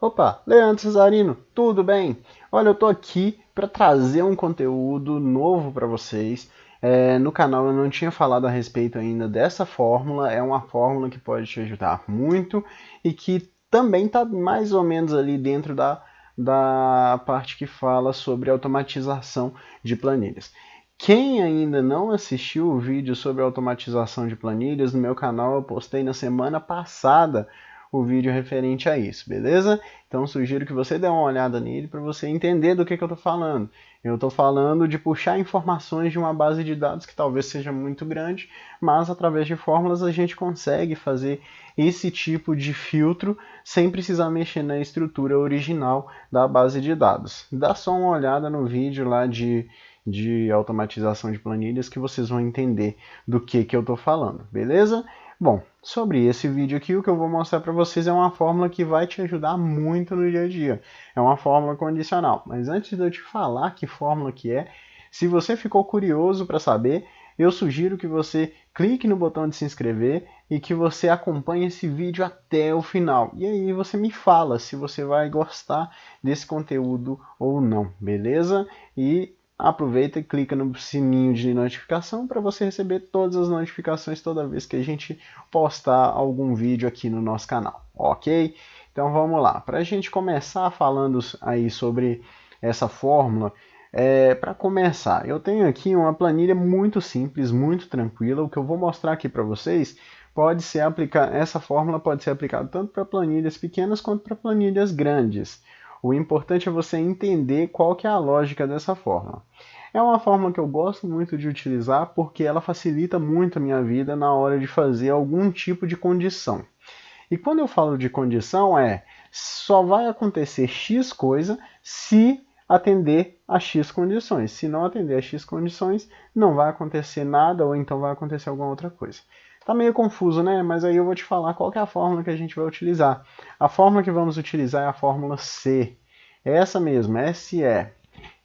Opa, Leandro Cesarino, tudo bem? Olha, eu tô aqui para trazer um conteúdo novo para vocês. No canal eu não tinha falado a respeito ainda dessa fórmula, é uma fórmula que pode te ajudar muito e que também está mais ou menos ali dentro da parte que fala sobre automatização de planilhas. Quem ainda não assistiu o vídeo sobre automatização de planilhas, no meu canal eu postei na semana passada o vídeo referente a isso, beleza? Então sugiro que você dê uma olhada nele para você entender do que eu estou falando. Eu estou falando de puxar informações de uma base de dados que talvez seja muito grande, mas através de fórmulas a gente consegue fazer esse tipo de filtro sem precisar mexer na estrutura original da base de dados. Dá só uma olhada no vídeo lá de automatização de planilhas que vocês vão entender do que eu estou falando, beleza? Bom, sobre esse vídeo aqui, o que eu vou mostrar para vocês é uma fórmula que vai te ajudar muito no dia a dia. É uma fórmula condicional. Mas antes de eu te falar que fórmula que é, se você ficou curioso para saber, eu sugiro que você clique no botão de se inscrever e que você acompanhe esse vídeo até o final. E aí você me fala se você vai gostar desse conteúdo ou não, beleza? E aproveita e clica no sininho de notificação para você receber todas as notificações toda vez que a gente postar algum vídeo aqui no nosso canal, ok? Então vamos lá, para a gente começar falando aí sobre essa fórmula, para começar, eu tenho aqui uma planilha muito simples, muito tranquila. O que eu vou mostrar aqui para vocês pode ser essa fórmula pode ser aplicada tanto para planilhas pequenas quanto para planilhas grandes. O importante é você entender qual que é a lógica dessa fórmula. É uma fórmula que eu gosto muito de utilizar porque ela facilita muito a minha vida na hora de fazer algum tipo de condição. E quando eu falo de condição só vai acontecer X coisa se atender a X condições. Se não atender a X condições, não vai acontecer nada ou então vai acontecer alguma outra coisa. Tá meio confuso, né? Mas aí eu vou te falar qual que é a fórmula que a gente vai utilizar. A fórmula que vamos utilizar é a fórmula C. Essa mesmo, SE. É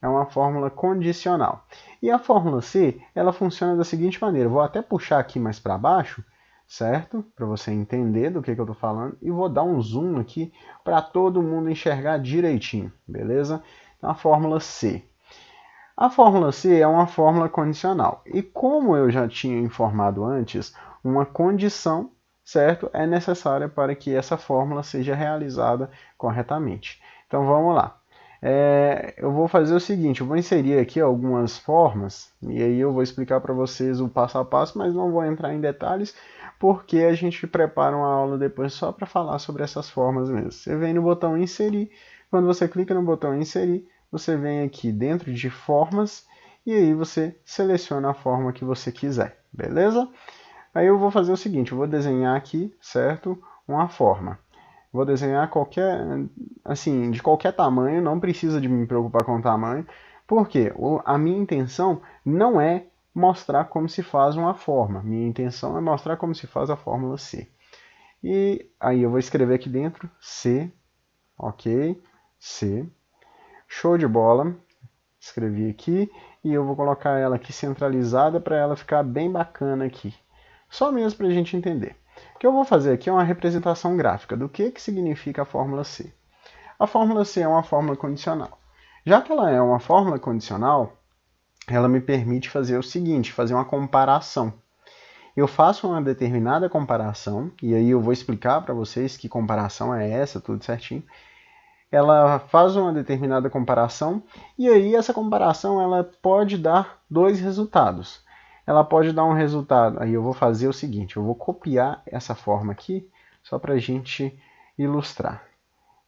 uma fórmula condicional. E a fórmula C, ela funciona da seguinte maneira. Vou até puxar aqui mais para baixo, certo? Para você entender do que eu estou falando. E vou dar um zoom aqui para todo mundo enxergar direitinho, beleza? Então, a fórmula C. A fórmula C é uma fórmula condicional. E como eu já tinha informado antes, uma condição, certo, é necessária para que essa fórmula seja realizada corretamente. Então vamos lá. Eu vou fazer o seguinte, eu vou inserir aqui algumas formas, e aí eu vou explicar para vocês o passo a passo, mas não vou entrar em detalhes, porque a gente prepara uma aula depois só para falar sobre essas formas mesmo. Você vem no botão inserir, quando você clica no botão inserir, você vem aqui dentro de formas, e aí você seleciona a forma que você quiser, beleza? Aí eu vou fazer o seguinte, eu vou desenhar aqui, certo? Uma forma. Vou desenhar assim, de qualquer tamanho, não precisa de me preocupar com o tamanho, porque a minha intenção não é mostrar como se faz uma forma, minha intenção é mostrar como se faz a fórmula C. E aí eu vou escrever aqui dentro C, ok, C, show de bola, escrevi aqui, e eu vou colocar ela aqui centralizada para ela ficar bem bacana aqui, só mesmo para a gente entender. O que eu vou fazer aqui é uma representação gráfica do que significa a fórmula C. A fórmula C é uma fórmula condicional. Já que ela é uma fórmula condicional, ela me permite fazer o seguinte, fazer uma comparação. Eu faço uma determinada comparação, e aí eu vou explicar para vocês que comparação é essa, tudo certinho. Ela faz uma determinada comparação, e aí essa comparação ela pode dar dois resultados. Ela pode dar um resultado, aí eu vou fazer o seguinte, eu vou copiar essa forma aqui, só para a gente ilustrar.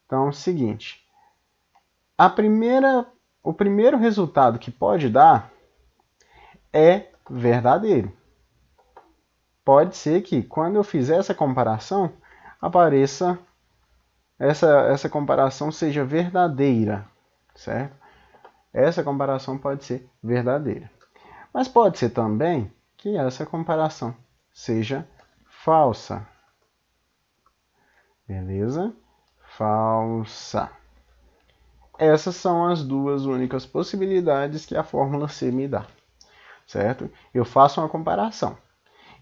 Então é o seguinte, o primeiro resultado que pode dar é verdadeiro. Pode ser que quando eu fizer essa comparação, apareça, essa comparação seja verdadeira, certo? Essa comparação pode ser verdadeira. Mas pode ser também que essa comparação seja falsa. Beleza? Falsa. Essas são as duas únicas possibilidades que a fórmula C me dá. Certo? Eu faço uma comparação.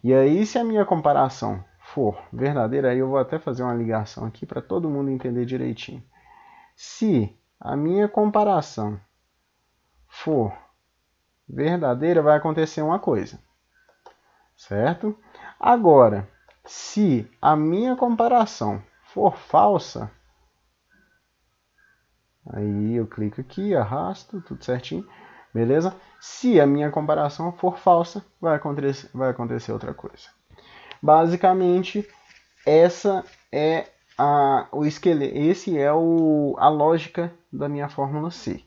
E aí, se a minha comparação for verdadeira, aí eu vou até fazer uma ligação aqui para todo mundo entender direitinho. Se a minha comparação for verdadeira, vai acontecer uma coisa, certo? Agora, se a minha comparação for falsa, aí eu clico aqui, arrasto, tudo certinho, beleza? Se a minha comparação for falsa, vai acontecer outra coisa. Basicamente, essa é o esqueleto, a lógica da minha fórmula C.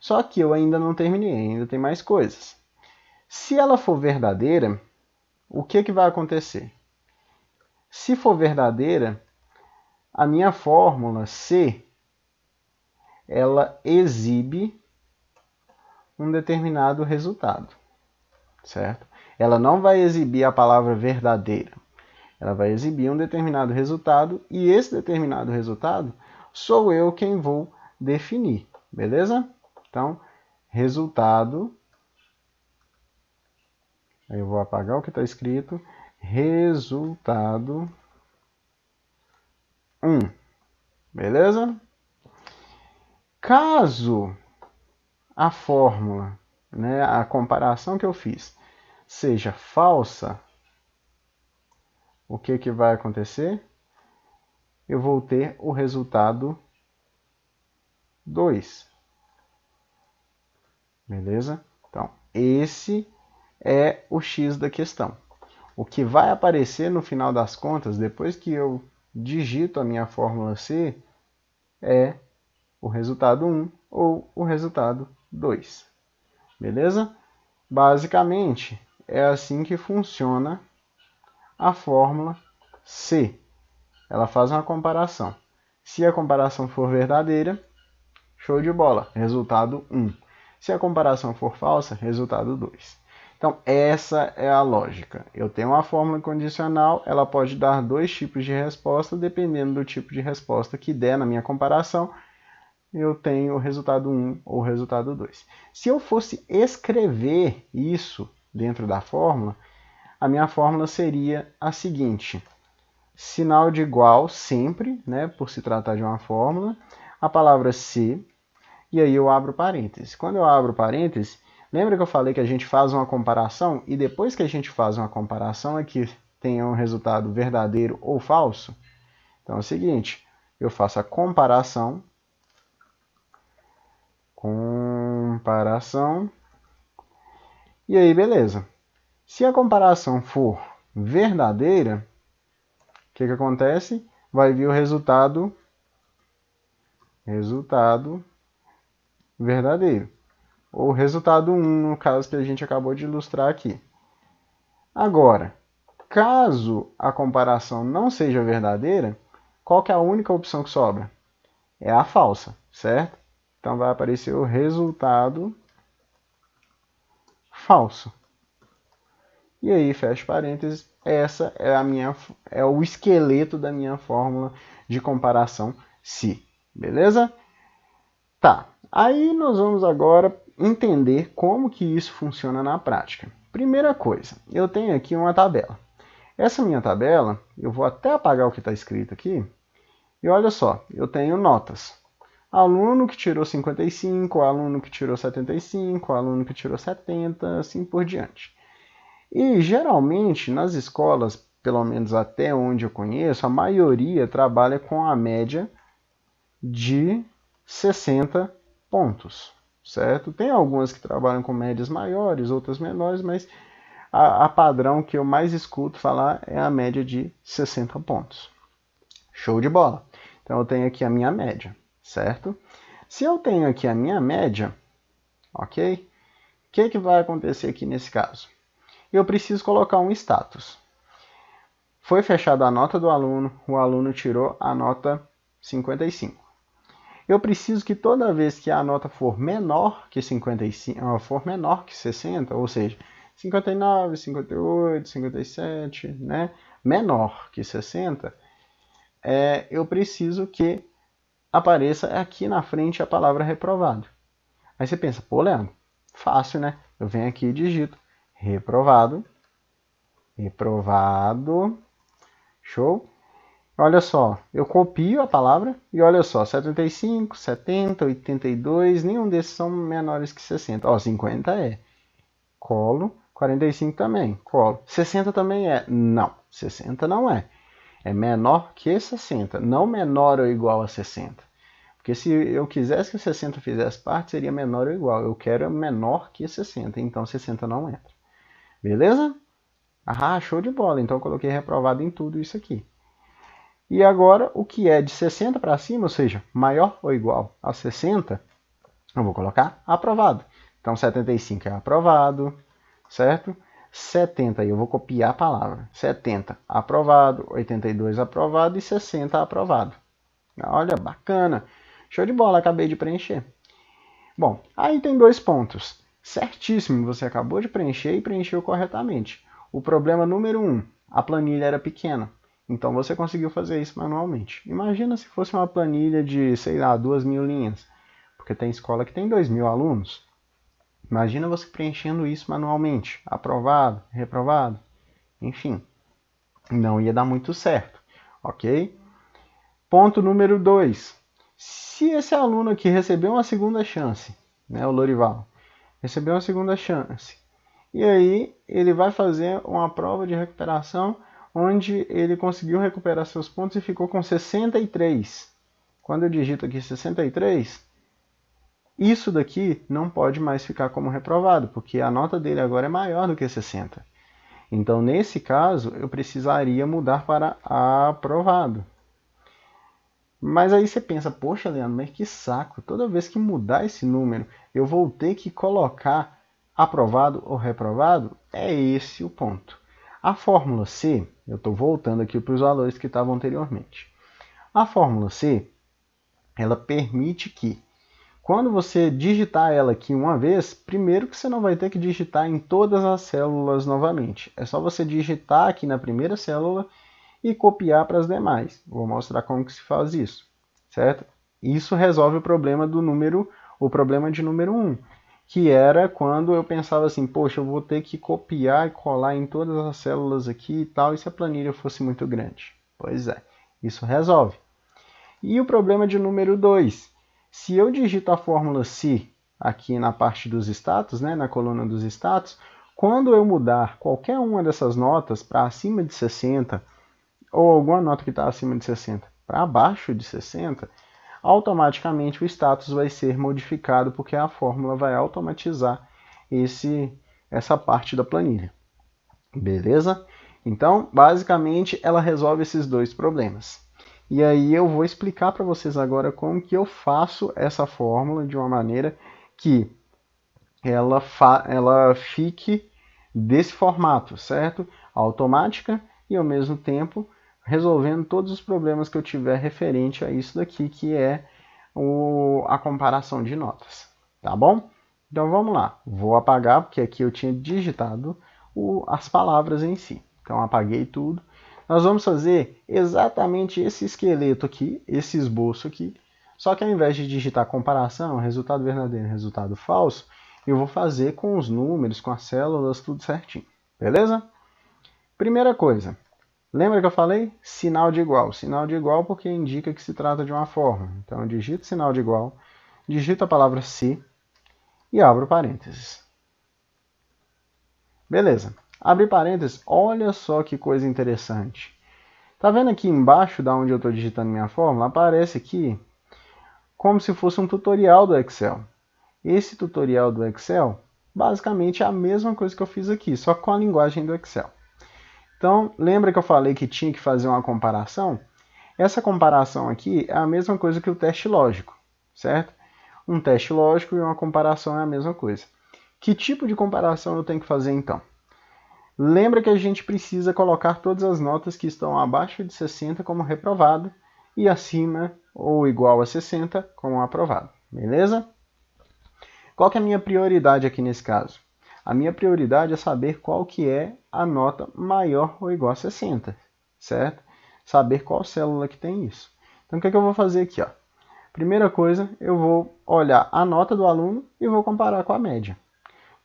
Só que eu ainda não terminei, ainda tem mais coisas. Se ela for verdadeira, o que vai acontecer? Se for verdadeira, a minha fórmula C, ela exibe um determinado resultado, certo? Ela não vai exibir a palavra verdadeira. Ela vai exibir um determinado resultado e esse determinado resultado sou eu quem vou definir, beleza? Então, resultado, aí eu vou apagar o que está escrito, resultado 1, beleza? Caso a fórmula, né, a comparação que eu fiz, seja falsa, o que vai acontecer? Eu vou ter o resultado 2. Beleza? Então, esse é o X da questão. O que vai aparecer no final das contas, depois que eu digito a minha fórmula C, é o resultado 1 ou o resultado 2. Beleza? Basicamente, é assim que funciona a fórmula C. Ela faz uma comparação. Se a comparação for verdadeira, show de bola, resultado 1. Se a comparação for falsa, resultado 2. Então, essa é a lógica. Eu tenho uma fórmula condicional, ela pode dar dois tipos de resposta, dependendo do tipo de resposta que der na minha comparação, eu tenho o resultado 1 ou o resultado 2. Se eu fosse escrever isso dentro da fórmula, a minha fórmula seria a seguinte: sinal de igual sempre, né, por se tratar de uma fórmula, a palavra C, e aí eu abro parênteses. Quando eu abro parênteses, lembra que eu falei que a gente faz uma comparação, e depois que a gente faz uma comparação é que tem um resultado verdadeiro ou falso? Então é o seguinte, eu faço a comparação, e aí beleza. Se a comparação for verdadeira, o que acontece? Vai vir o resultado verdadeiro. Ou resultado 1, no caso que a gente acabou de ilustrar aqui. Agora, caso a comparação não seja verdadeira, qual que é a única opção que sobra? É a falsa, certo? Então vai aparecer o resultado falso. E aí, fecha parênteses, essa é o esqueleto da minha fórmula de comparação C. Beleza? Tá, aí nós vamos agora entender como que isso funciona na prática. Primeira coisa, eu tenho aqui uma tabela. Essa minha tabela, eu vou até apagar o que está escrito aqui, e olha só, eu tenho notas. Aluno que tirou 55, aluno que tirou 75, aluno que tirou 70, assim por diante. E geralmente nas escolas, pelo menos até onde eu conheço, a maioria trabalha com a média de 60 pontos, certo? Tem algumas que trabalham com médias maiores, outras menores, mas a padrão que eu mais escuto falar é a média de 60 pontos. Show de bola! Então eu tenho aqui a minha média, certo? Se eu tenho aqui a minha média, ok? O que vai acontecer aqui nesse caso? Eu preciso colocar um status. Foi fechada a nota do aluno, o aluno tirou a nota 55. Eu preciso que toda vez que a nota for menor que 55, for menor que 60, ou seja, 59, 58, 57, né? Menor que 60, eu preciso que apareça aqui na frente a palavra reprovado. Aí você pensa, pô, Leandro, fácil, né? Eu venho aqui e digito reprovado, reprovado, show. Olha só, eu copio a palavra e olha só, 75, 70, 82, nenhum desses são menores que 60. Ó, 50 é. Colo. 45 também, colo. 60 também é. Não, 60 não é. É menor que 60, não menor ou igual a 60. Porque se eu quisesse que 60 fizesse parte, seria menor ou igual. Eu quero menor que 60, então 60 não entra. Beleza? Ah, show de bola. Então eu coloquei reprovado em tudo isso aqui. E agora, o que é de 60 para cima, ou seja, maior ou igual a 60, eu vou colocar aprovado. Então 75 é aprovado, certo? 70, eu vou copiar a palavra. 70 aprovado, 82 aprovado e 60 aprovado. Olha, bacana. Show de bola, acabei de preencher. Bom, aí tem dois pontos. Certíssimo, você acabou de preencher e preencheu corretamente. O problema número 1, a planilha era pequena. Então você conseguiu fazer isso manualmente. Imagina se fosse uma planilha de, sei lá, 2.000 linhas. Porque tem escola que tem 2.000 alunos. Imagina você preenchendo isso manualmente. Aprovado, reprovado, enfim. Não ia dar muito certo, ok? Ponto número 2. Se esse aluno aqui recebeu uma segunda chance, né, o Lorival, recebeu uma segunda chance, e aí ele vai fazer uma prova de recuperação onde ele conseguiu recuperar seus pontos e ficou com 63. Quando eu digito aqui 63, isso daqui não pode mais ficar como reprovado, porque a nota dele agora é maior do que 60. Então, nesse caso, eu precisaria mudar para aprovado. Mas aí você pensa, poxa, Leandro, mas que saco, toda vez que mudar esse número, eu vou ter que colocar aprovado ou reprovado? É esse o ponto. A fórmula C, eu estou voltando aqui para os valores que estavam anteriormente. A fórmula C, ela permite que, quando você digitar ela aqui uma vez, primeiro que você não vai ter que digitar em todas as células novamente. É só você digitar aqui na primeira célula e copiar para as demais. Vou mostrar como que se faz isso, certo? Isso resolve o problema do número, o problema de número 1, que era quando eu pensava assim, poxa, eu vou ter que copiar e colar em todas as células aqui e tal, e se a planilha fosse muito grande. Pois é, isso resolve. E o problema de número 2, se eu digito a fórmula C aqui na parte dos status, né, na coluna dos status, quando eu mudar qualquer uma dessas notas para acima de 60, ou alguma nota que está acima de 60 para abaixo de 60, automaticamente o status vai ser modificado, porque a fórmula vai automatizar essa parte da planilha. Beleza? Então, basicamente, ela resolve esses dois problemas. E aí eu vou explicar para vocês agora como que eu faço essa fórmula de uma maneira que ela fique desse formato, certo? Automática e ao mesmo tempo resolvendo todos os problemas que eu tiver referente a isso daqui, que é a comparação de notas, tá bom? Então vamos lá, vou apagar, porque aqui eu tinha digitado as palavras em si. Então apaguei tudo. Nós vamos fazer exatamente esse esqueleto aqui, esse esboço aqui, só que ao invés de digitar comparação, resultado verdadeiro, resultado falso, eu vou fazer com os números, com as células, tudo certinho. Beleza? Primeira coisa, lembra que eu falei? Sinal de igual. Sinal de igual porque indica que se trata de uma forma. Então eu digito sinal de igual, digito a palavra se e abro parênteses. Beleza. Abre parênteses, olha só que coisa interessante. Tá vendo aqui embaixo da onde eu estou digitando minha fórmula? Aparece aqui como se fosse um tutorial do Excel. Esse tutorial do Excel, basicamente é a mesma coisa que eu fiz aqui, só com a linguagem do Excel. Então, lembra que eu falei que tinha que fazer uma comparação? Essa comparação aqui é a mesma coisa que o teste lógico, certo? Um teste lógico e uma comparação é a mesma coisa. Que tipo de comparação eu tenho que fazer então? Lembra que a gente precisa colocar todas as notas que estão abaixo de 60 como reprovado e acima ou igual a 60 como aprovado, beleza? Qual que é a minha prioridade aqui nesse caso? A minha prioridade é saber qual que é a nota maior ou igual a 60, certo? Saber qual célula que tem isso. Então, o que é que eu vou fazer aqui? Ó? Primeira coisa, eu vou olhar a nota do aluno e vou comparar com a média.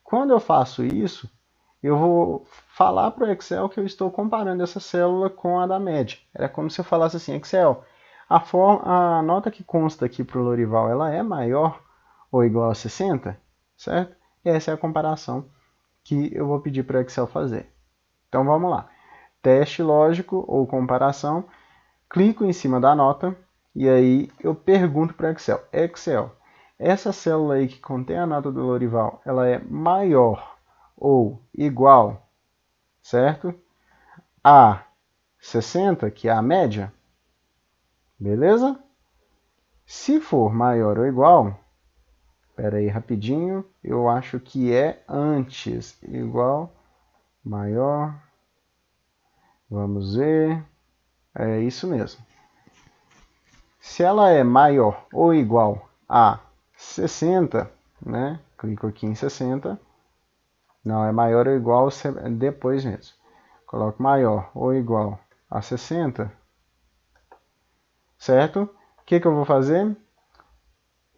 Quando eu faço isso, eu vou falar para o Excel que eu estou comparando essa célula com a da média. Era como se eu falasse assim, Excel, a nota que consta aqui para o Lorival, ela é maior ou igual a 60, certo? E essa é a comparação que eu vou pedir para o Excel fazer. Então vamos lá. Teste lógico ou comparação. Clico em cima da nota e aí eu pergunto para o Excel. Excel, essa célula aí que contém a nota do Lorival, ela é maior ou igual, certo? A 60, que é a média. Beleza? Se for maior ou igual, espera aí rapidinho, eu acho que é antes, igual, maior, vamos ver, é isso mesmo. Se ela é maior ou igual a 60, né? Clico aqui em 60, não, é maior ou igual depois mesmo. Coloco maior ou igual a 60, certo? O que eu vou fazer?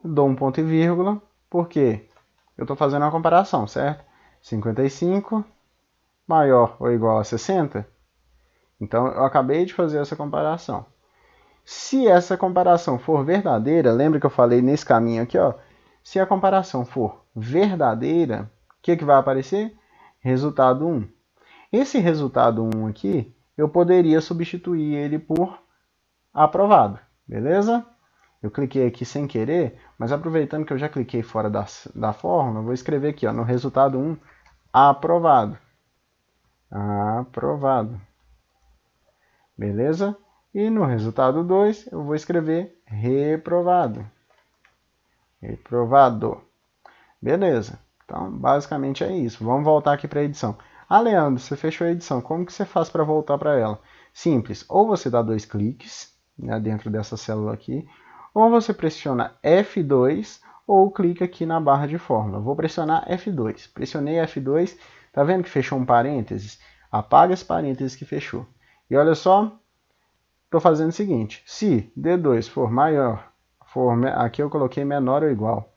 Dou um ponto e vírgula, porque eu estou fazendo uma comparação, certo? 55 maior ou igual a 60. Então, eu acabei de fazer essa comparação. Se essa comparação for verdadeira, lembra que eu falei nesse caminho aqui, ó? Se a comparação for verdadeira, o que vai aparecer? Resultado 1. Esse resultado 1 aqui, eu poderia substituir ele por aprovado, beleza? Eu cliquei aqui sem querer, mas aproveitando que eu já cliquei fora da fórmula, eu vou escrever aqui, ó, no resultado 1, aprovado. Aprovado. Beleza? E no resultado 2, eu vou escrever reprovado. Reprovado. Beleza. Então, basicamente é isso. Vamos voltar aqui para a edição. Ah, Leandro, você fechou a edição. Como que você faz para voltar para ela? Simples. Ou você dá 2 cliques, né, dentro dessa célula aqui, ou você pressiona F2 ou clica aqui na barra de fórmula. Vou pressionar F2. Pressionei F2. Tá vendo que fechou um parênteses? Apaga esse parênteses que fechou. E olha só, estou fazendo o seguinte. Se D2 for maior, aqui eu coloquei menor ou igual.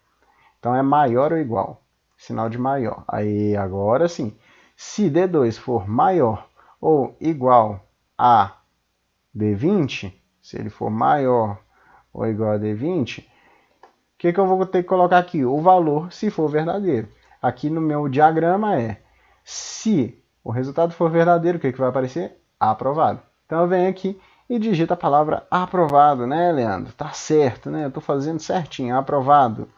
Então é maior ou igual. Sinal de maior. Aí agora sim. Se D2 for maior ou igual a D20, se ele for maior ou igual a D20, o que eu vou ter que colocar aqui? O valor, se for verdadeiro. Aqui no meu diagrama é, se o resultado for verdadeiro, o que vai aparecer? Aprovado. Então eu venho aqui e digito a palavra aprovado, né, Leandro? Tá certo, né? Eu estou fazendo certinho, aprovado.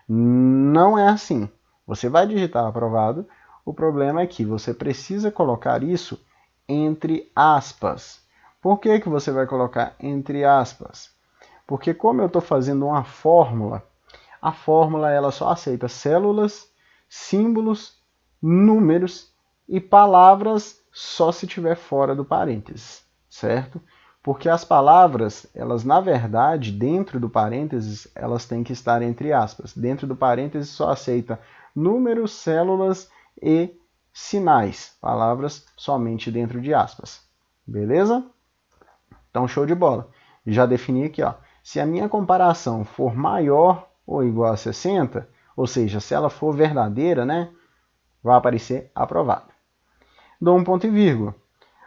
Não é assim. Você vai digitar aprovado. O problema é que você precisa colocar isso entre aspas. Por que você vai colocar entre aspas? Porque como eu estou fazendo uma fórmula, a fórmula ela só aceita células, símbolos, números e palavras só se estiver fora do parênteses, certo? Porque as palavras, elas na verdade, dentro do parênteses, elas têm que estar entre aspas. Dentro do parênteses só aceita números, células e sinais. Palavras somente dentro de aspas. Beleza? Então, show de bola. Já defini aqui, ó. Se a minha comparação for maior ou igual a 60, ou seja, se ela for verdadeira, né, vai aparecer aprovado. Dou um ponto e vírgula.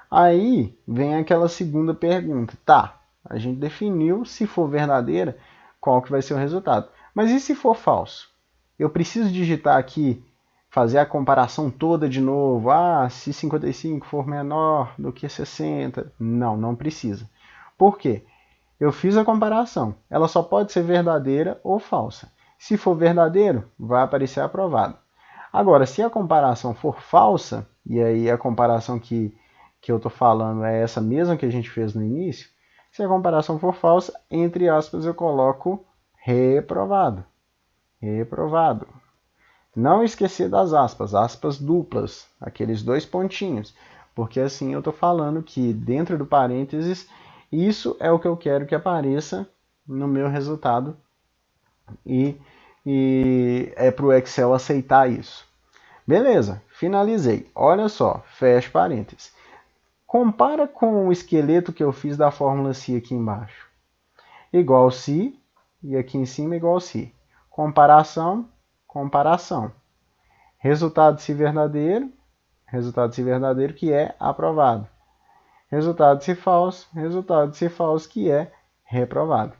Aí vem aquela segunda pergunta. Tá, a gente definiu, se for verdadeira, qual que vai ser o resultado. Mas e se for falso? Eu preciso digitar aqui, fazer a comparação toda de novo. Ah, se 55 for menor do que 60. Não, não precisa. Por quê? Eu fiz a comparação. Ela só pode ser verdadeira ou falsa. Se for verdadeiro, vai aparecer aprovado. Agora, se a comparação for falsa, e aí a comparação que eu estou falando é essa mesma que a gente fez no início, se a comparação for falsa, entre aspas, eu coloco reprovado. Reprovado. Não esquecer das aspas, aspas duplas, aqueles 2 pontinhos, porque assim eu estou falando que dentro do parênteses, isso é o que eu quero que apareça no meu resultado e é para o Excel aceitar isso. Beleza, finalizei. Olha só, fecha parênteses. Compara com o esqueleto que eu fiz da fórmula se aqui embaixo. Igual se, e aqui em cima igual se. Comparação, comparação. Resultado se verdadeiro, resultado se verdadeiro, que é aprovado. Resultado se falso, que é reprovado.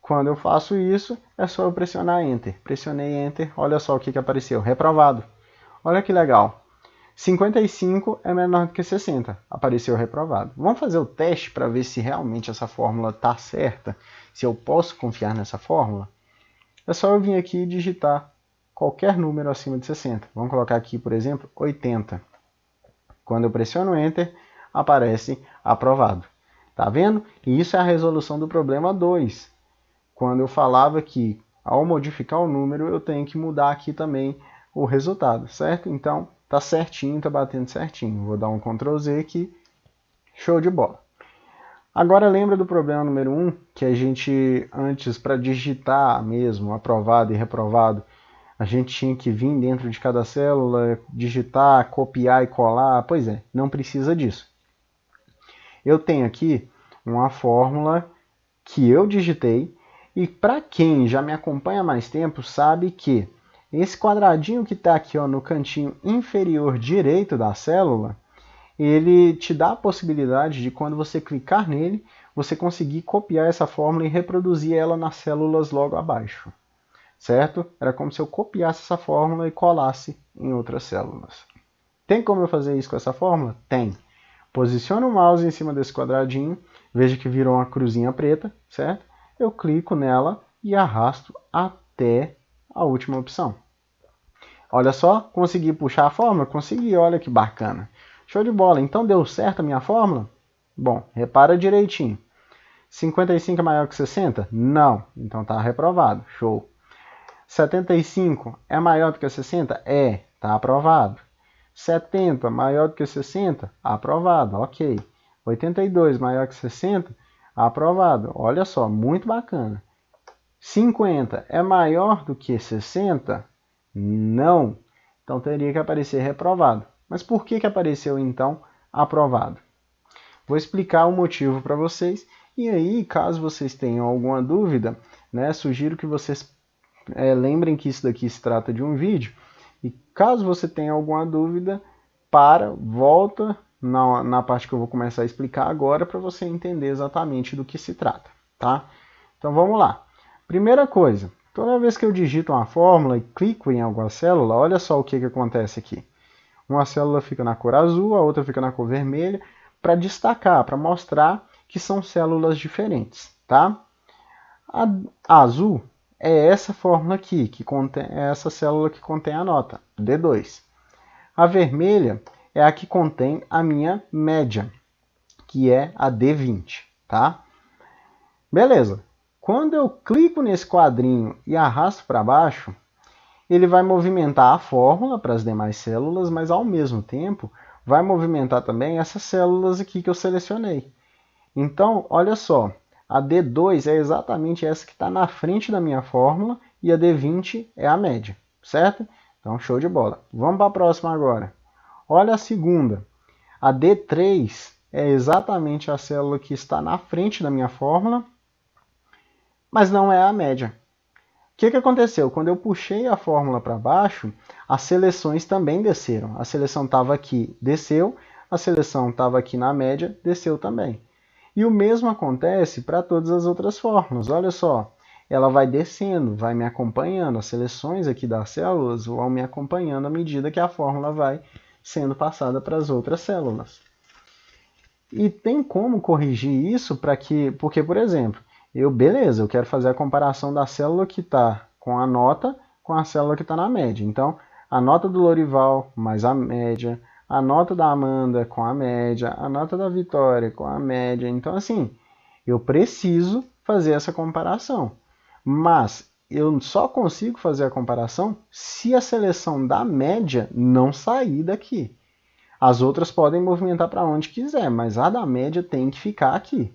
Quando eu faço isso, é só eu pressionar Enter. Pressionei Enter, olha só o que apareceu, reprovado. Olha que legal. 55 é menor do que 60, apareceu reprovado. Vamos fazer o teste para ver se realmente essa fórmula está certa, se eu posso confiar nessa fórmula. É só eu vir aqui e digitar qualquer número acima de 60. Vamos colocar aqui, por exemplo, 80. Quando eu pressiono Enter, aparece aprovado. Tá vendo? E isso é a resolução do problema 2. Quando eu falava que, ao modificar o número, eu tenho que mudar aqui também o resultado, certo? Então, tá certinho, tá batendo certinho. Vou dar um Ctrl Z aqui. Show de bola. Agora lembra do problema número 1, que a gente, antes, para digitar mesmo aprovado e reprovado, a gente tinha que vir dentro de cada célula, digitar, copiar e colar. Pois é, não precisa disso. Eu tenho aqui uma fórmula que eu digitei, e para quem já me acompanha há mais tempo sabe que esse quadradinho que está aqui no cantinho inferior direito da célula, ele te dá a possibilidade de, quando você clicar nele, você conseguir copiar essa fórmula e reproduzir ela nas células logo abaixo. Certo? Era como se eu copiasse essa fórmula e colasse em outras células. Tem como eu fazer isso com essa fórmula? Tem. Posiciono o mouse em cima desse quadradinho, veja que virou uma cruzinha preta, certo? Eu clico nela e arrasto até a última opção. Olha só, consegui puxar a fórmula? Consegui, olha que bacana. Show de bola, então deu certo a minha fórmula? Bom, repara direitinho. 55 é maior que 60? Não, então está reprovado, show. 75 é maior do que 60? É, está aprovado. 70 maior do que 60? Aprovado, ok. 82 maior que 60? Aprovado, olha só, muito bacana. 50 é maior do que 60? Não, então teria que aparecer reprovado. Mas por que apareceu então aprovado? Vou explicar o motivo para vocês, e aí, caso vocês tenham alguma dúvida, sugiro que vocês lembrem que isso daqui se trata de um vídeo, e caso você tenha alguma dúvida, volta na parte que eu vou começar a explicar agora, para você entender exatamente do que se trata, tá? Então vamos lá. Primeira coisa, toda vez que eu digito uma fórmula e clico em alguma célula, olha só o que acontece aqui. Uma célula fica na cor azul, a outra fica na cor vermelha, para destacar, para mostrar que são células diferentes, tá? A azul é essa fórmula aqui, é essa célula que contém a nota, D2. A vermelha é a que contém a minha média, que é a D20, tá? Beleza. Quando eu clico nesse quadrinho e arrasto para baixo, ele vai movimentar a fórmula para as demais células, mas ao mesmo tempo vai movimentar também essas células aqui que eu selecionei. Então, olha só, a D2 é exatamente essa que está na frente da minha fórmula e a D20 é a média, certo? Então, show de bola. Vamos para a próxima agora. Olha a segunda. A D3 é exatamente a célula que está na frente da minha fórmula, mas não é a média. O que aconteceu? Quando eu puxei a fórmula para baixo, as seleções também desceram. A seleção estava aqui, desceu. A seleção estava aqui na média, desceu também. E o mesmo acontece para todas as outras fórmulas. Olha só, ela vai descendo, vai me acompanhando. As seleções aqui das células vão me acompanhando à medida que a fórmula vai sendo passada para as outras células. E tem como corrigir isso porque, por exemplo, eu quero fazer a comparação da célula que está com a nota com a célula que está na média. Então, a nota do Lorival mais a média, a nota da Amanda com a média, a nota da Vitória com a média. Então, assim, eu preciso fazer essa comparação. Mas eu só consigo fazer a comparação se a seleção da média não sair daqui. As outras podem movimentar para onde quiser, mas a da média tem que ficar aqui.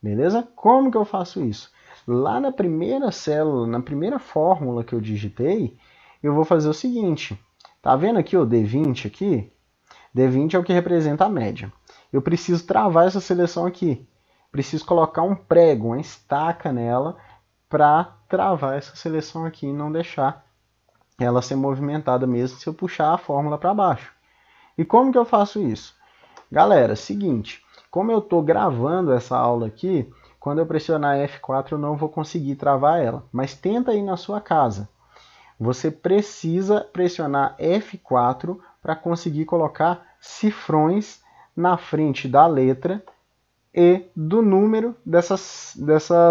Beleza? Como que eu faço isso? Lá na primeira célula, na primeira fórmula que eu digitei, eu vou fazer o seguinte. Tá vendo aqui o D20 aqui? D20 é o que representa a média. Eu preciso travar essa seleção aqui. Preciso colocar um prego, uma estaca nela, para travar essa seleção aqui e não deixar ela ser movimentada mesmo se eu puxar a fórmula para baixo. E como que eu faço isso? Galera, seguinte, como eu estou gravando essa aula aqui, quando eu pressionar F4 eu não vou conseguir travar ela. Mas tenta aí na sua casa. Você precisa pressionar F4 para conseguir colocar cifrões na frente da letra e do número dessa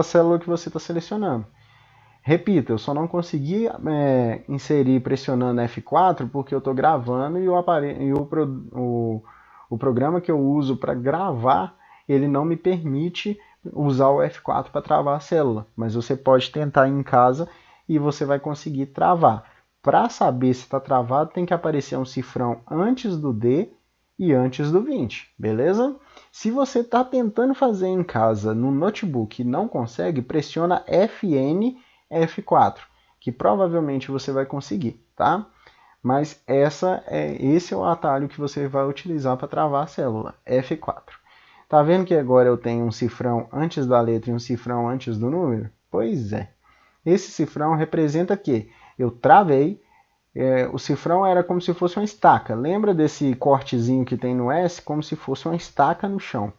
célula que você está selecionando. Repita, eu só não consegui inserir pressionando F4 porque eu estou gravando e o programa que eu uso para gravar, ele não me permite usar o F4 para travar a célula. Mas você pode tentar em casa e você vai conseguir travar. Para saber se está travado, tem que aparecer um cifrão antes do D e antes do 20, beleza? Se você está tentando fazer em casa no notebook e não consegue, pressiona FN F4, que provavelmente você vai conseguir, tá? Mas esse é o atalho que você vai utilizar para travar a célula, F4. Tá vendo que agora eu tenho um cifrão antes da letra e um cifrão antes do número? Pois é. Esse cifrão representa que eu travei, o cifrão era como se fosse uma estaca. Lembra desse cortezinho que tem no S? Como se fosse uma estaca no chão.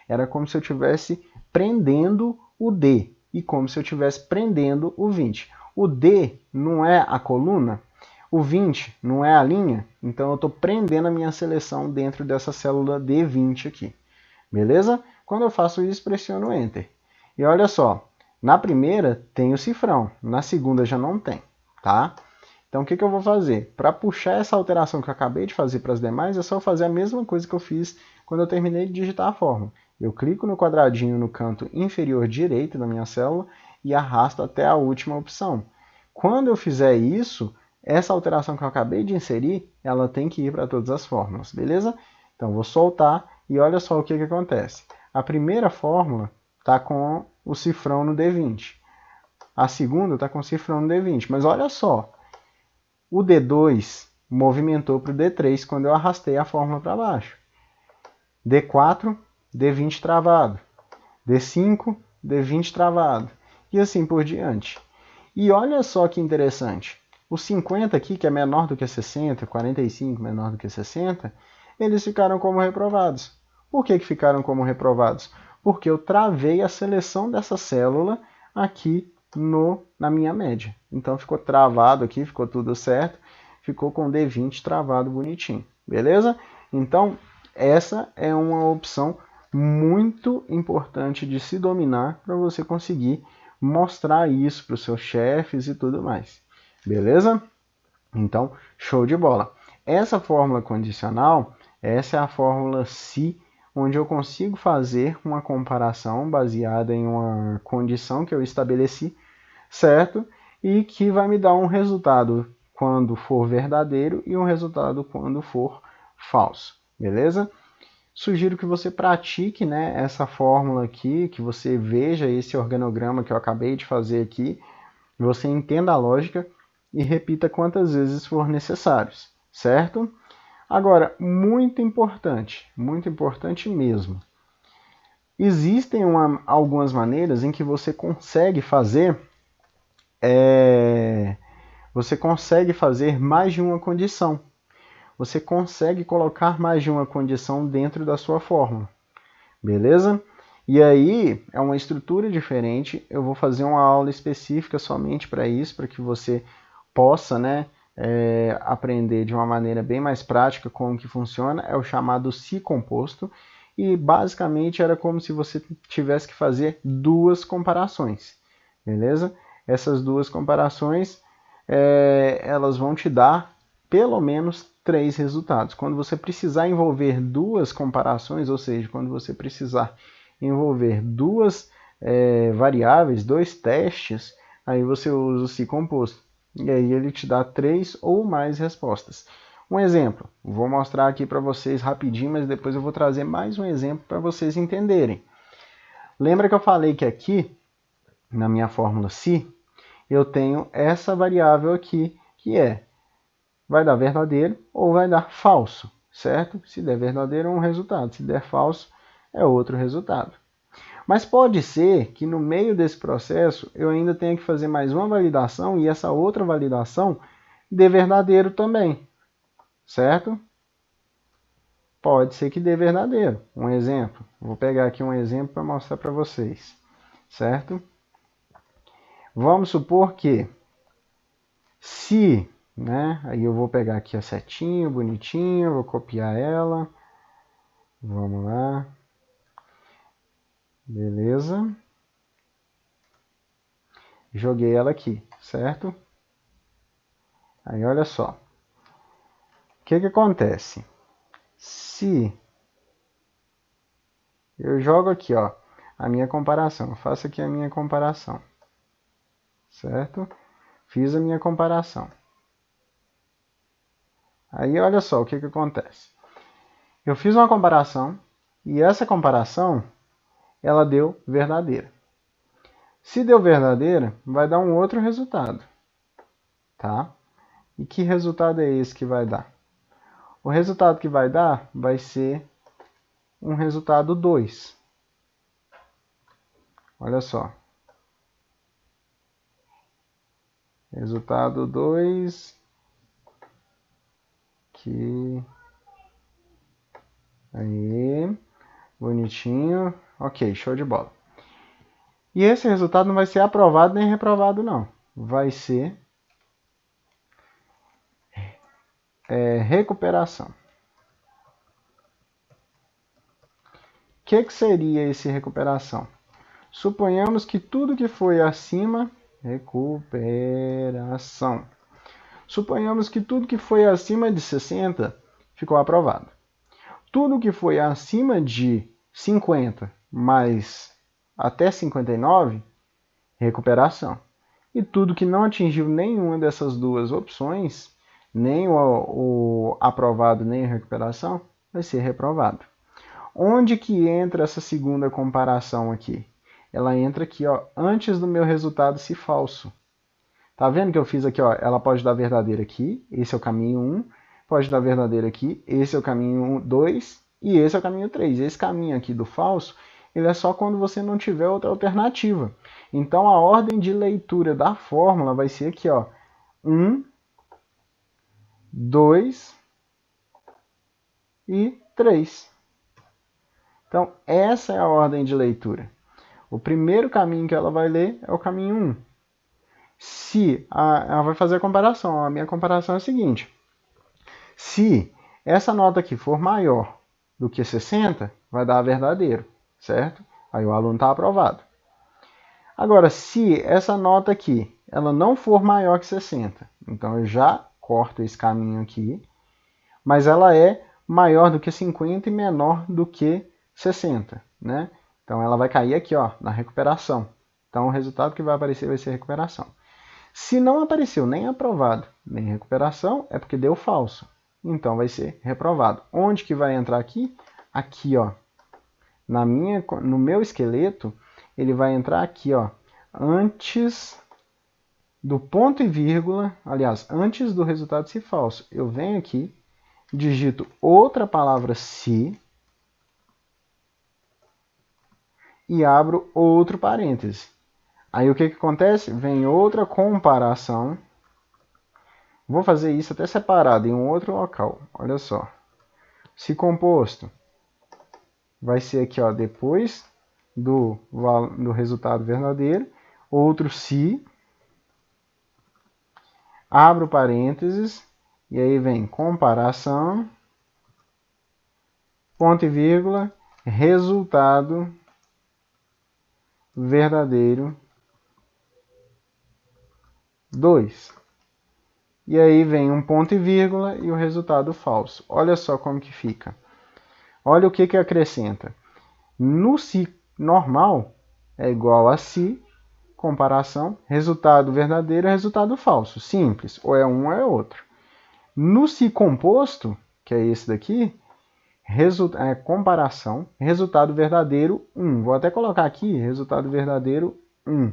Era como se eu estivesse prendendo o D e como se eu estivesse prendendo o 20. O D não é a coluna, o 20 não é a linha, então eu estou prendendo a minha seleção dentro dessa célula D20 aqui. Beleza? Quando eu faço isso, pressiono Enter. E olha só, na primeira tem o cifrão, na segunda já não tem, tá? Então o que eu vou fazer? Para puxar essa alteração que eu acabei de fazer para as demais, é só fazer a mesma coisa que eu fiz quando eu terminei de digitar a fórmula. Eu clico no quadradinho no canto inferior direito da minha célula e arrasto até a última opção. Quando eu fizer isso, essa alteração que eu acabei de inserir, ela tem que ir para todas as fórmulas, beleza? Então vou soltar e olha só o que acontece. A primeira fórmula está com o cifrão no D20. A segunda está com o cifrão no D20. Mas olha só, o D2 movimentou para o D3 quando eu arrastei a fórmula para baixo. D4, D20 travado. D5, D20 travado. E assim por diante. E olha só que interessante. O 50 aqui, que é menor do que 60, 45 menor do que 60, eles ficaram como reprovados. Por que ficaram como reprovados? Porque eu travei a seleção dessa célula aqui na minha média. Então ficou travado aqui, ficou tudo certo, ficou com D20 travado bonitinho, beleza? Então essa é uma opção muito importante de se dominar para você conseguir mostrar isso para os seus chefes e tudo mais, beleza? Então, show de bola. Essa fórmula condicional, essa é a fórmula se, onde eu consigo fazer uma comparação baseada em uma condição que eu estabeleci, certo? E que vai me dar um resultado quando for verdadeiro e um resultado quando for falso, beleza? Sugiro que você pratique, né, essa fórmula aqui, que você veja esse organograma que eu acabei de fazer aqui, você entenda a lógica e repita quantas vezes for necessário, certo? Agora, muito importante mesmo. Existem algumas maneiras em que você consegue fazer mais de uma condição. Você consegue colocar mais de uma condição dentro da sua fórmula, beleza? E aí é uma estrutura diferente, eu vou fazer uma aula específica somente para isso, para que você possa, né, aprender de uma maneira bem mais prática como que funciona, é o chamado se composto, e basicamente era como se você tivesse que fazer duas comparações, beleza? Essas duas comparações, elas vão te dar pelo menos 3 resultados. Quando você precisar envolver duas comparações, ou seja, quando você precisar envolver duas variáveis, 2 testes, aí você usa o se composto. E aí ele te dá 3 ou mais respostas. Um exemplo, vou mostrar aqui para vocês rapidinho, mas depois eu vou trazer mais um exemplo para vocês entenderem. Lembra que eu falei que aqui, na minha fórmula se, eu tenho essa variável aqui, que vai dar verdadeiro ou vai dar falso, certo? Se der verdadeiro é um resultado, se der falso é outro resultado. Mas pode ser que no meio desse processo eu ainda tenha que fazer mais uma validação e essa outra validação dê verdadeiro também, certo? pode ser que dê verdadeiro. Um exemplo. Vou pegar aqui um exemplo para mostrar para vocês. Certo? Vamos supor que se, né? Aí eu vou pegar aqui a setinha, bonitinha, vou copiar ela. Vamos lá. Beleza. Joguei ela aqui, certo? Aí olha só. O que que acontece? Se eu jogo aqui, ó, a minha comparação, eu faço aqui a minha comparação, certo? Fiz a minha comparação. Aí olha só o que que acontece. Eu fiz uma comparação e essa comparação ela deu verdadeira. Se deu verdadeira, vai dar um outro resultado, tá? E que resultado é esse que vai dar? O resultado que vai dar vai ser um resultado 2. Olha só. Resultado 2. Aqui. Aí. Bonitinho. Ok, show de bola. E esse resultado não vai ser aprovado nem reprovado, não. Vai ser recuperação. O que seria esse recuperação? Suponhamos que tudo que foi acima... Recuperação. Suponhamos que tudo que foi acima de 60 ficou aprovado. Tudo que foi acima de 50 mais até 59, recuperação. E tudo que não atingiu nenhuma dessas duas opções, nem o aprovado nem a recuperação, vai ser reprovado. Onde que entra essa segunda comparação aqui? Ela entra aqui, ó, antes do meu resultado se falso. Tá vendo que eu fiz aqui, ó, ela pode dar verdadeira aqui, esse é o caminho 1, pode dar verdadeira aqui, esse é o caminho 2 e esse é o caminho 3. Esse caminho aqui do falso, ele é só quando você não tiver outra alternativa. Então a ordem de leitura da fórmula vai ser aqui, ó, 1, 2 e 3. Então essa é a ordem de leitura. O primeiro caminho que ela vai ler é o caminho 1. Ela vai fazer a comparação. A minha comparação é a seguinte. Se essa nota aqui for maior do que 60, vai dar verdadeiro, certo? Aí o aluno está aprovado. Agora, se essa nota aqui ela não for maior que 60, então eu já corto esse caminho aqui, mas ela é maior do que 50 e menor do que 60, né? Então ela vai cair aqui, ó, na recuperação. Então o resultado que vai aparecer vai ser recuperação. Se não apareceu nem aprovado, nem recuperação, é porque deu falso. Então vai ser reprovado. Onde que vai entrar aqui? Aqui, ó. No meu esqueleto, ele vai entrar aqui, ó, antes do ponto e vírgula, aliás, antes do resultado se falso. Eu venho aqui, digito outra palavra se e abro outro parêntese. Aí o que acontece? Vem outra comparação. Vou fazer isso até separado em um outro local. Olha só. Se composto vai ser aqui, ó, depois do resultado verdadeiro. Outro se. Abro parênteses. E aí vem comparação. Ponto e vírgula. Resultado verdadeiro 2. E aí vem um ponto e vírgula e o resultado falso. Olha só como que fica. Olha o que que acrescenta. No se normal é igual a se, comparação, resultado verdadeiro é resultado falso. Simples, ou é um ou é outro. No se composto, que é esse daqui, comparação, resultado verdadeiro 1. Vou até colocar aqui, resultado verdadeiro 1.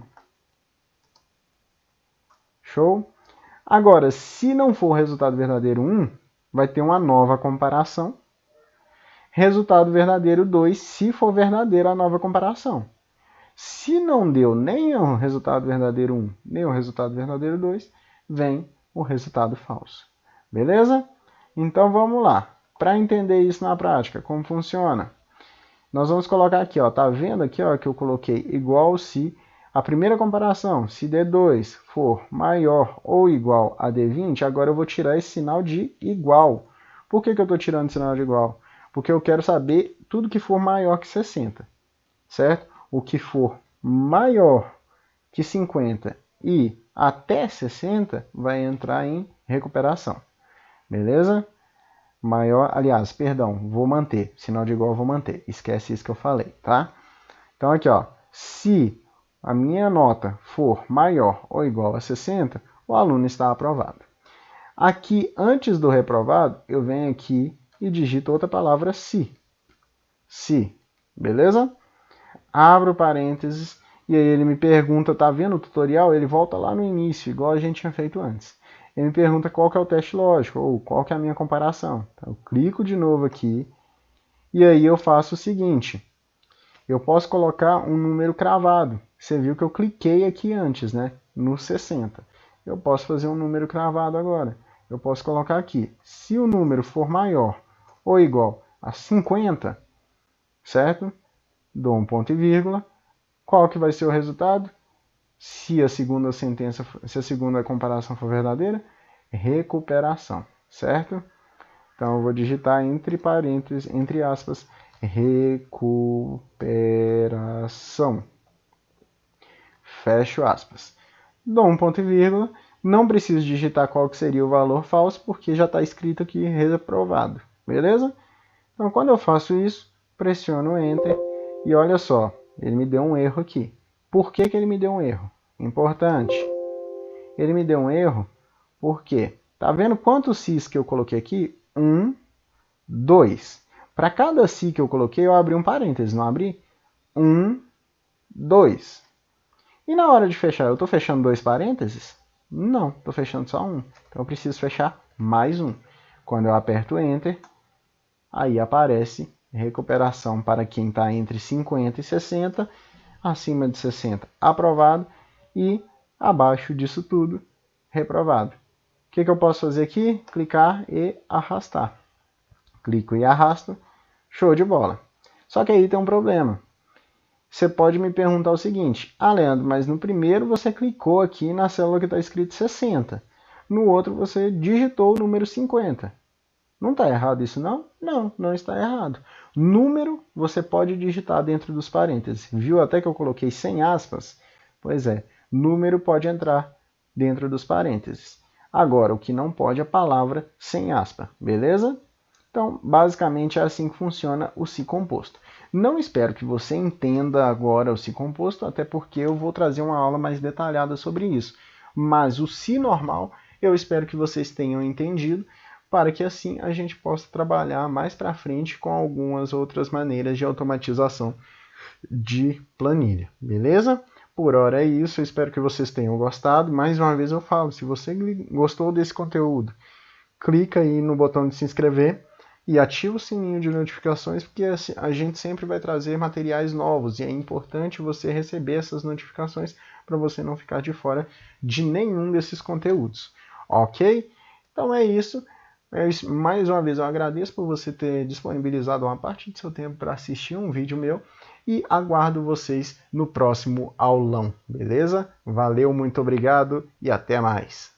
Show? Agora, se não for resultado verdadeiro 1, vai ter uma nova comparação. Resultado verdadeiro 2, se for verdadeira a nova comparação. Se não deu nem o resultado verdadeiro 1, nem o resultado verdadeiro 2, vem o resultado falso. Beleza? Então vamos lá. para entender isso na prática, como funciona? Nós vamos colocar aqui, ó, tá vendo aqui, ó, que eu coloquei igual se a primeira comparação, se D2 for maior ou igual a D20, agora eu vou tirar esse sinal de igual. Por que eu estou tirando o sinal de igual? Porque eu quero saber tudo que for maior que 60, certo? O que for maior que 50 e até 60 vai entrar em recuperação, beleza? Maior, aliás, perdão, vou manter, sinal de igual eu vou manter, esquece isso que eu falei, tá? Então aqui, ó, se a minha nota for maior ou igual a 60, o aluno está aprovado. Aqui, antes do reprovado, eu venho aqui e digito outra palavra se. Se, beleza? Abro parênteses e aí ele me pergunta, tá vendo o tutorial? Ele volta lá no início, igual a gente tinha feito antes. Ele me pergunta qual que é o teste lógico, ou qual que é a minha comparação. Então, eu clico de novo aqui, e aí eu faço o seguinte. Eu posso colocar um número cravado. Você viu que eu cliquei aqui antes, né? No 60. Eu posso fazer um número cravado agora. Eu posso colocar aqui. Se o número for maior ou igual a 50, certo? Dou um ponto e vírgula. Qual que vai ser o resultado? Se a segunda sentença, se a segunda comparação for verdadeira, recuperação, certo? Então eu vou digitar entre parênteses, entre aspas, recuperação. Fecho aspas. Dou um ponto e vírgula. Não preciso digitar qual que seria o valor falso, porque já está escrito aqui reprovado, beleza? Então quando eu faço isso, pressiono Enter e olha só, ele me deu um erro aqui. Por que ele me deu um erro? Importante. Ele me deu um erro porque, tá vendo quantos Cs que eu coloquei aqui? 1, 2. Para cada Si que eu coloquei, eu abri um parênteses, não abri? 1, 2. E na hora de fechar, eu estou fechando 2 parênteses? Não, estou fechando só um. Então eu preciso fechar mais um. Quando eu aperto Enter, aí aparece recuperação para quem está entre 50 e 60, acima de 60, aprovado, e abaixo disso tudo, reprovado. O que eu posso fazer aqui? Clicar e arrastar. Clico e arrasto, show de bola. Só que aí tem um problema. Você pode me perguntar o seguinte, Leandro, mas no primeiro você clicou aqui na célula que está escrito 60, no outro você digitou o número 50. Não está errado isso não? Não, não está errado. Número você pode digitar dentro dos parênteses. Viu até que eu coloquei sem aspas? Pois é, número pode entrar dentro dos parênteses. Agora, o que não pode é a palavra sem aspa, beleza? Então, basicamente é assim que funciona o Si composto. Não espero que você entenda agora o Si composto, até porque eu vou trazer uma aula mais detalhada sobre isso. Mas o Si normal, eu espero que vocês tenham entendido, para que assim a gente possa trabalhar mais para frente com algumas outras maneiras de automatização de planilha, beleza? Por hora é isso, eu espero que vocês tenham gostado. Mais uma vez eu falo, se você gostou desse conteúdo, clica aí no botão de se inscrever e ativa o sininho de notificações, porque a gente sempre vai trazer materiais novos e é importante você receber essas notificações para você não ficar de fora de nenhum desses conteúdos, ok? Então é isso. Mais uma vez eu agradeço por você ter disponibilizado uma parte do seu tempo para assistir um vídeo meu e aguardo vocês no próximo aulão, beleza? Valeu, muito obrigado e até mais!